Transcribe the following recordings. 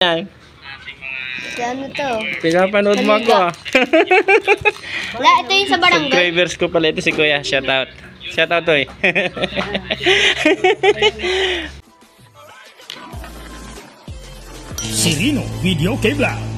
Yan. Ano to? Pinapanood mo ako ah. Wala, ito yung sa barangay. Subscribers ko pala ito si Kuya. Shout out. Shout out to eh. Sirino Video K-Vlogs.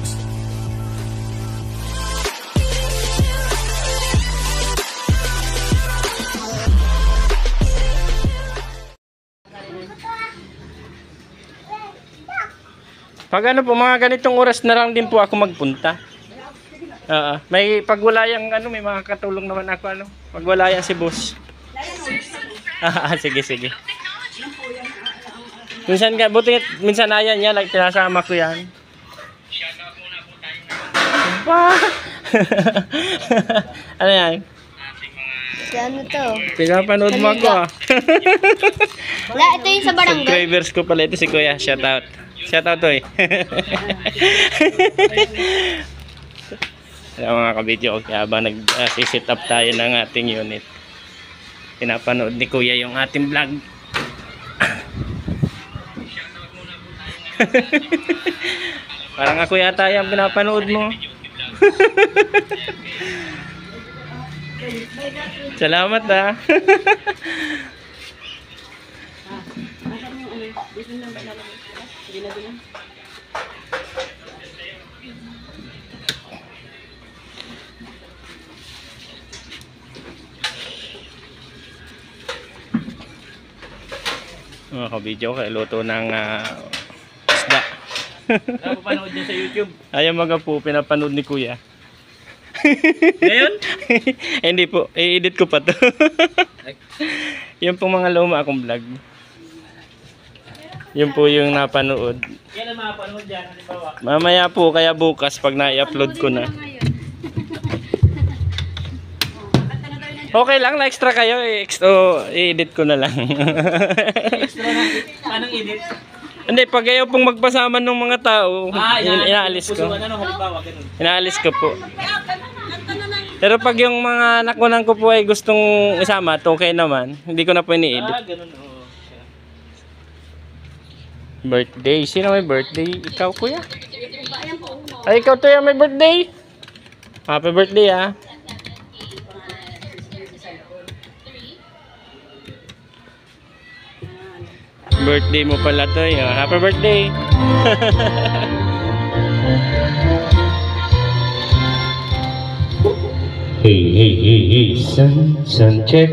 Pag ano po, mga ganitong oras na lang din po ako magpunta. May pag wala yung ano, may makakatulong naman ako ano. Pag wala yan si boss. Sige, sige. Minsan nga, buti minsan ayan niya, like tinasama ko yan. Ano yan? Ano to? Pinapanood mo ako ah. Wala, ito yung sa barangay. Subscribers ko pala ito si Kuya. Shout out. Shout out to eh. Ayan mga kabidyo, okay, habang nag-sit up tayo ng ating unit, pinapanood ni Kuya yung ating vlog. Parang ako yata yung pinapanood mo. Salamat ah. Mga kabidyo, kaya luto ng isda. Napapanood niya sa YouTube. Ayaw mga po, pinapanood ni Kuya. Ngayon? Hindi po, i-edit ko pa to. Yung pong mga luma akong vlog. Yun po yung napanood. Kailan makapanood yan? Halimbawa? Mamaya po, kaya bukas pag na-upload ko na. Okay lang, na-extra kayo. I-edit ko na lang. Extra na. Anong edit? Hindi, pag ayaw pong magpasama ng mga tao, inaalis ko. Pusuan, ano, halimbawa, ganun. Inaalis ko po. Pero pag yung mga nakunan ko po ay gustong isama, okay naman. Hindi ko na po ini-edit. Ganun, oo. Birthday. Sino may birthday? Ikaw, Kuya? Ay, ikaw to yung may birthday. Happy birthday, ah. Birthday mo pala to, eh. Happy birthday. Hey, sun check.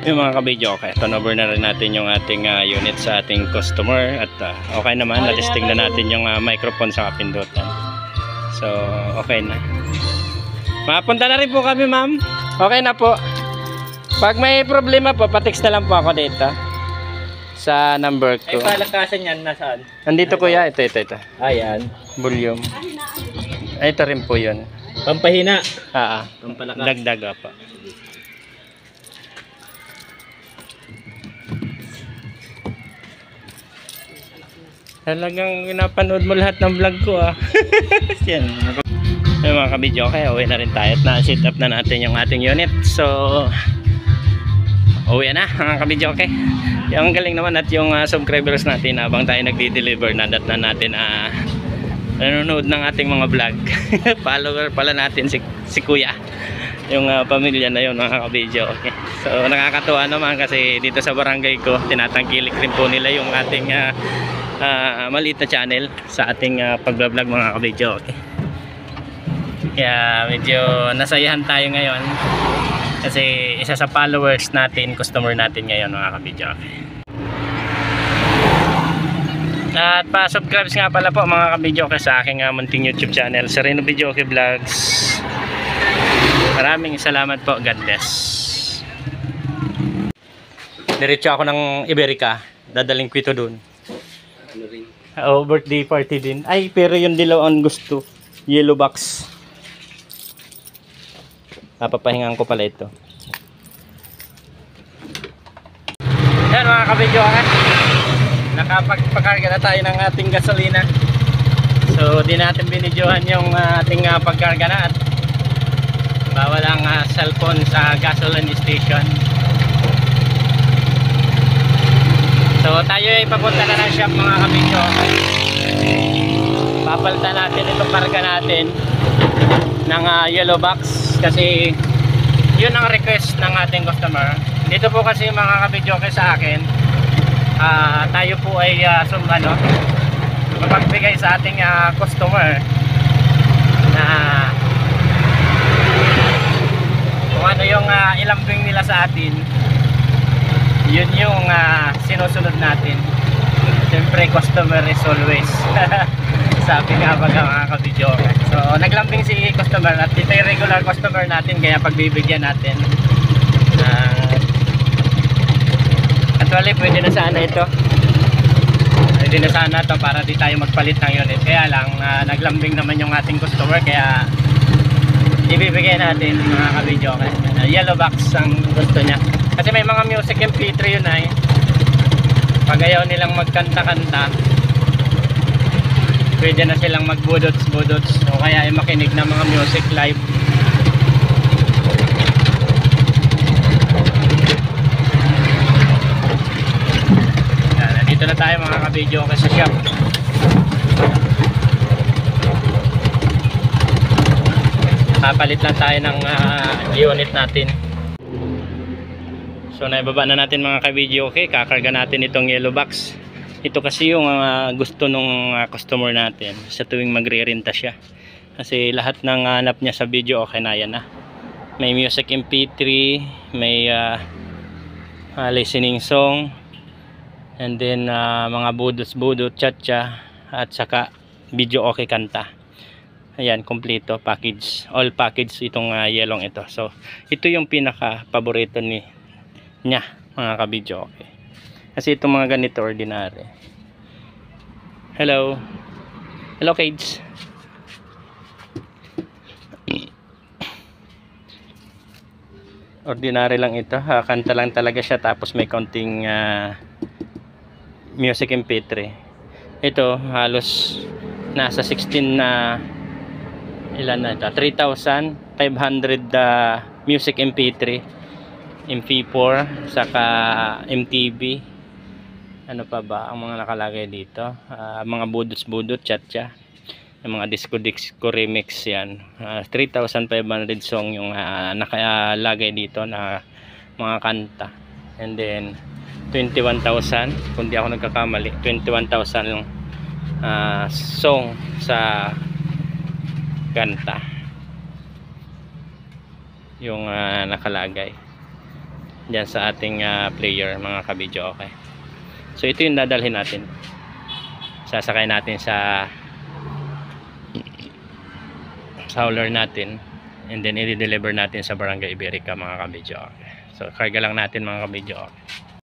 Yung mga kabidyo, okay, turnover na rin natin yung ating unit sa ating customer at okay naman, na-testing na natin yung microphone sa kapindutan. So, okay na. Mapunta na rin po kami, ma'am. Okay na po. Pag may problema po, pa-text na lang po ako dito sa number ko. Ay, palakasan yan, nasaan? Nandito Kuya, ito. Ayan. Volume. Ito rin po yun. Pampahina. Pampalakas. Dagdag pa. Talagang pinapanood mo lahat ng vlog ko ah. Yan. Ay, mga kabidyo, okay, uwi na rin tayo at na-sit up na natin yung ating unit. So, uwi na mga kabidyo, okay. Yung galing naman at yung subscribers natin habang tayo nagdi-deliver na natin nanonood ng ating mga vlog. Follower pala natin si Kuya. Yung pamilya na yun mga kabidyo, okay. So, nakakatuwa naman kasi dito sa barangay ko, tinatangkilik rin po nila yung ating maliit na channel sa ating pag-vlog mga kabidyo, okay. Kaya medyo nasayahan tayo ngayon kasi isa sa followers natin, customer natin ngayon mga kabidyo, okay. At pa-subscribe nga pala po mga kabidyo okay, sa aking munting YouTube channel, Sirino Video Vlogs. Maraming salamat po, God bless. Diretso ako ng Iberica, dadaling ko ito dun. Oh, birthday party din. Ay, pero yung dilaw ang gusto. Yellow box. Napapahingan ko pala ito. Yan mga kabidyo, nakapagpakarga na tayo ng ating gasolina. So di natin binidyohan yung ating pagkarga na at bawal ang cellphone sa gasoline station. So tayo ay papunta na ng shop mga kabidyo. Papalitan natin itong karga natin ng yellow box kasi yun ang request ng ating customer. Dito po kasi mga kabidyo sa akin, tayo po ay mapagbigay sa ating customer na kung ano yung ilambing nila sa atin, yun yung sinusunod natin. Siyempre customer is always sabi nga baga mga kabidyo. So naglambing si customer at ito yung regular customer natin kaya pagbibigyan natin. Actually pwede na sana ito, pwede na sana ito para di tayo magpalit ng unit, kaya lang naglambing naman yung ating customer kaya ibibigay natin mga kabidyo. Yellow box ang gusto niya kasi may mga music MP3 yun ay pag ayaw nilang magkanta-kanta pwede na silang magbudots-budots o kaya ay makinig ng mga music live. Dito na tayo mga kabidyo sa shop. Papalit lang tayo ng unit natin. So naibaba na natin mga kabidyo. Okay, kakarga natin itong yellow box. Ito kasi yung gusto nung customer natin sa tuwing magre-renta siya. Kasi lahat ng hanap niya sa video okay na yan na. May music MP3, may listening song, and then mga budot, chatcha, at saka video okay kanta. Ayan, kompleto package, all package itong yellow ito. So ito yung pinaka paborito niya mga kabidyo okay. Kasi itong mga ganito ordinary. Hello kids. Ordinary lang ito, kanta lang talaga siya tapos may konting music MP3. Ito halos nasa 16 na ilan na ito, 3,500 music MP3, MP4, saka MTV. Ano pa ba ang mga nakalagay dito? Mga budots, chatcha, yung mga disco remix yan. 3,500 song yung nakalagay dito na mga kanta. And then 21,000 kung di ako nagkakamali, 21,000 yung song sa kanta yung nakalagay dyan sa ating player mga kabidyo okay. So ito yung dadalhin natin, sasakay natin sa hauler natin and then i-deliver natin sa Barangay Iberica mga kabidyo okay. So karga lang natin mga kabidyo okay.